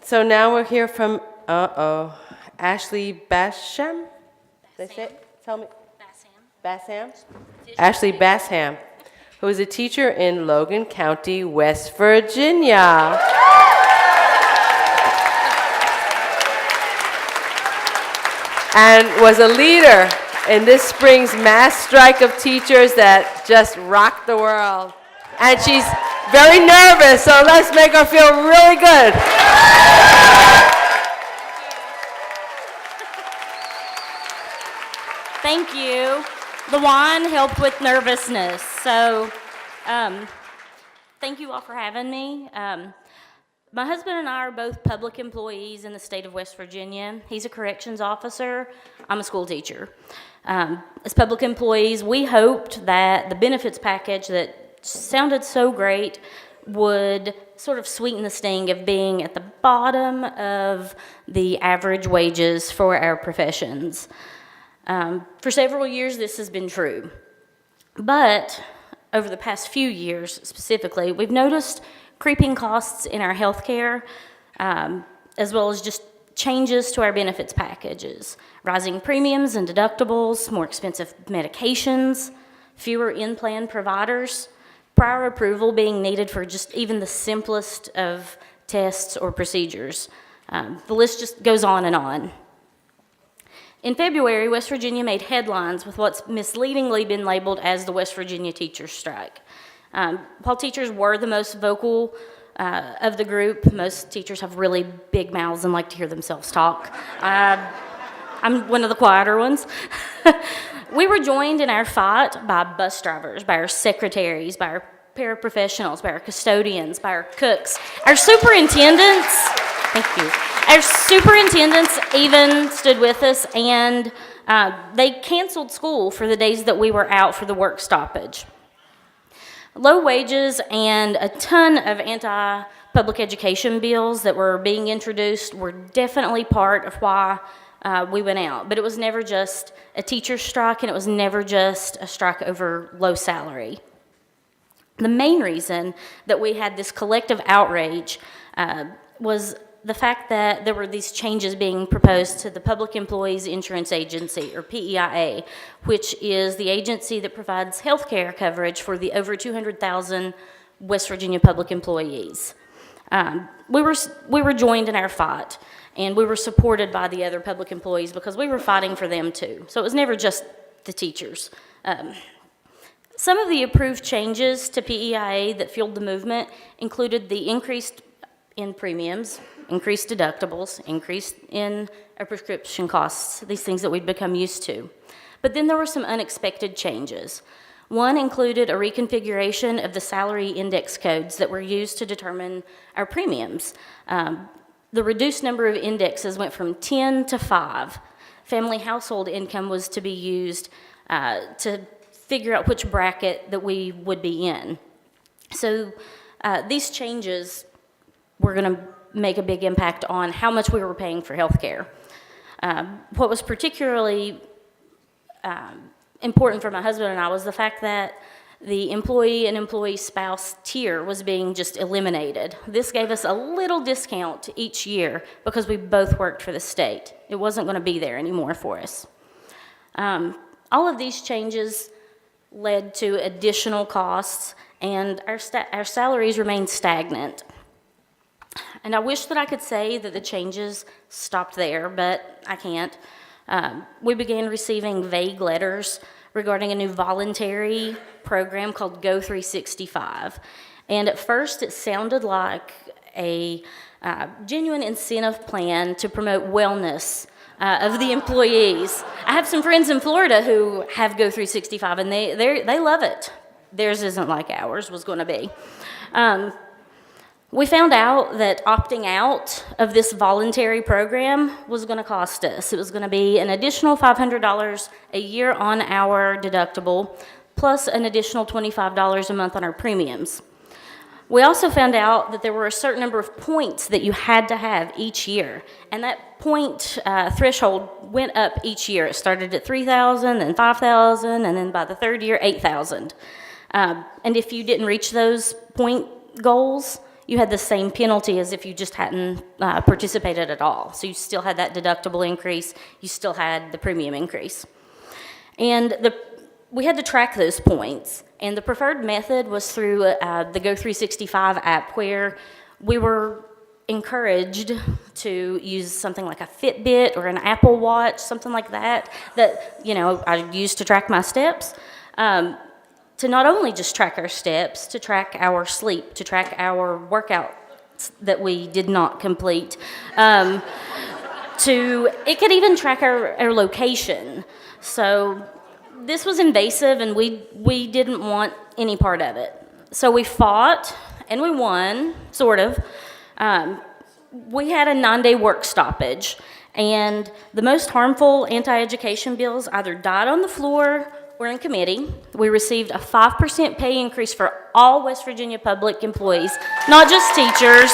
So now we'll hear from, Ashlea Bassham? They say, tell me. Bassham? Ashlea Bassham, who is a teacher in Logan County, West Virginia. And was a leader in this spring's mass strike of teachers that just rocked the world. And she's very nervous, so let's make her feel really good. Thank you. The wine helped with nervousness, so thank you all for having me. My husband and I are both public employees in the state of West Virginia. He's a corrections officer. I'm a school teacher. As public employees, we hoped that the benefits package that sounded so great would sort of sweeten the sting of being at the bottom of the average wages for our professions. For several years, this has been true. But over the past few years specifically, we've noticed creeping costs in our health care, as well as just changes to our benefits packages, rising premiums and deductibles, more expensive medications, fewer in-plan providers, prior approval being needed for just even the simplest of tests or procedures. The list just goes on and on. In February, West Virginia made headlines with what's misleadingly been labeled as the West Virginia teachers' strike. While teachers were the most vocal of the group, most teachers have really big mouths and like to hear themselves talk. I'm one of the quieter ones. We were joined in our fight by bus drivers, by our secretaries, by our paraprofessionals, by our custodians, by our cooks, our superintendents. Thank you. Our superintendents even stood with us, and they canceled school for the days that we were out for the work stoppage. Low wages and a ton of anti-public education bills that were being introduced were definitely part of why we went out. But it was never just a teacher's strike, and it was never just a strike over low salary. The main reason that we had this collective outrage was the fact that there were these changes being proposed to the Public Employees Insurance Agency, or PEIA, which is the agency that provides health care coverage for the over 200,000 West Virginia public employees. We were joined in our fight, and we were supported by the other public employees because we were fighting for them too. So it was never just the teachers. Some of the approved changes to PEIA that fueled the movement included the increase in premiums, increased deductibles, increase in our prescription costs, these things that we'd become used to. But then there were some unexpected changes. One included a reconfiguration of the salary index codes that were used to determine our premiums. The reduced number of indexes went from 10 to 5. Family household income was to be used to figure out which bracket that we would be in. So these changes were going to make a big impact on how much we were paying for health care. What was particularly important for my husband and I was the fact that the employee and employee spouse tier was being just eliminated. This gave us a little discount each year because we both worked for the state. It wasn't going to be there anymore for us. All of these changes led to additional costs, and our salaries remained stagnant. And I wish that I could say that the changes stopped there, but I can't. We began receiving vague letters regarding a new voluntary program called Go 365. And at first it sounded like a genuine incentive plan to promote wellness of the employees. I have some friends in Florida who have Go 365, and they love it. Theirs isn't like ours was going to be. We found out that opting out of this voluntary program was going to cost us. It was going to be an additional $500 a year on our deductible, plus an additional $25 a month on our premiums. We also found out that there were a certain number of points that you had to have each year, and that point threshold went up each year. It started at 3,000, then 5,000, and then by the third year, 8,000. And if you didn't reach those point goals, you had the same penalty as if you just hadn't participated at all. So you still had that deductible increase, you still had the premium increase. And we had to track those points, and the preferred method was through the Go365 app, where we were encouraged to use something like a Fitbit or an Apple Watch, something like that, I used to track my steps, to not only just track our steps, to track our sleep, to track our workouts that we did not complete. It could even track our location. So this was invasive, and we didn't want any part of it. So we fought, and we won, sort of. We had a 9-day work stoppage, and the most harmful anti-education bills either died on the floor or in committee. We received a 5% pay increase for all West Virginia public employees, not just teachers.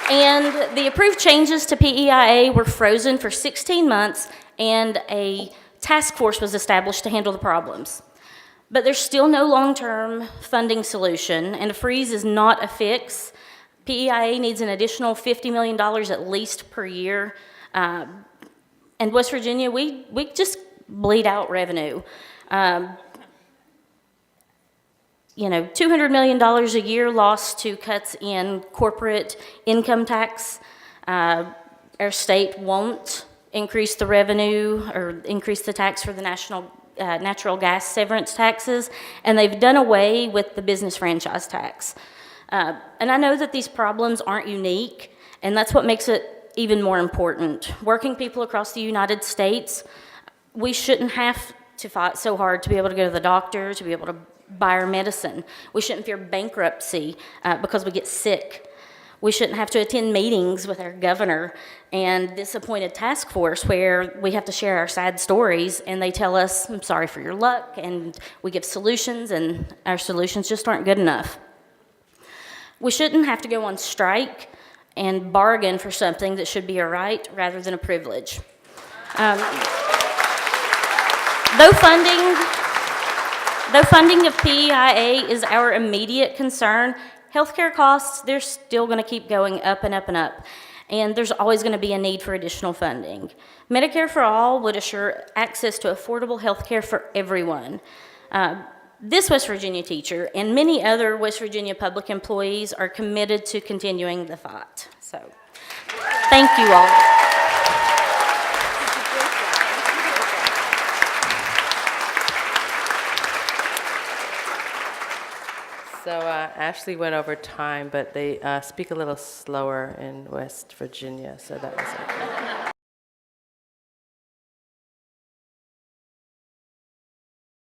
And the approved changes to PEIA were frozen for 16 months, and a task force was established to handle the problems. But there's still no long-term funding solution, and a freeze is not a fix. PEIA needs an additional $50 million at least per year. And West Virginia, we just bleed out revenue. $200 million a year lost to cuts in corporate income tax. Our state won't increase the revenue or increase the tax for the natural gas severance taxes, and they've done away with the business franchise tax. And I know that these problems aren't unique, and that's what makes it even more important. Working people across the United States, we shouldn't have to fight so hard to be able to go to the doctor, to be able to buy our medicine. We shouldn't fear bankruptcy because we get sick. We shouldn't have to attend meetings with our governor and this appointed task force where we have to share our sad stories, and they tell us, I'm sorry for your luck, and we give solutions, and our solutions just aren't good enough. We shouldn't have to go on strike and bargain for something that should be a right rather than a privilege. Though funding of PEIA is our immediate concern, healthcare costs, they're still going to keep going up and up and up, and there's always going to be a need for additional funding. Medicare for All would assure access to affordable healthcare for everyone. This West Virginia teacher and many other West Virginia public employees are committed to continuing the fight. So, thank you all. So Ashley went over time, but they speak a little slower in West Virginia, so that was okay.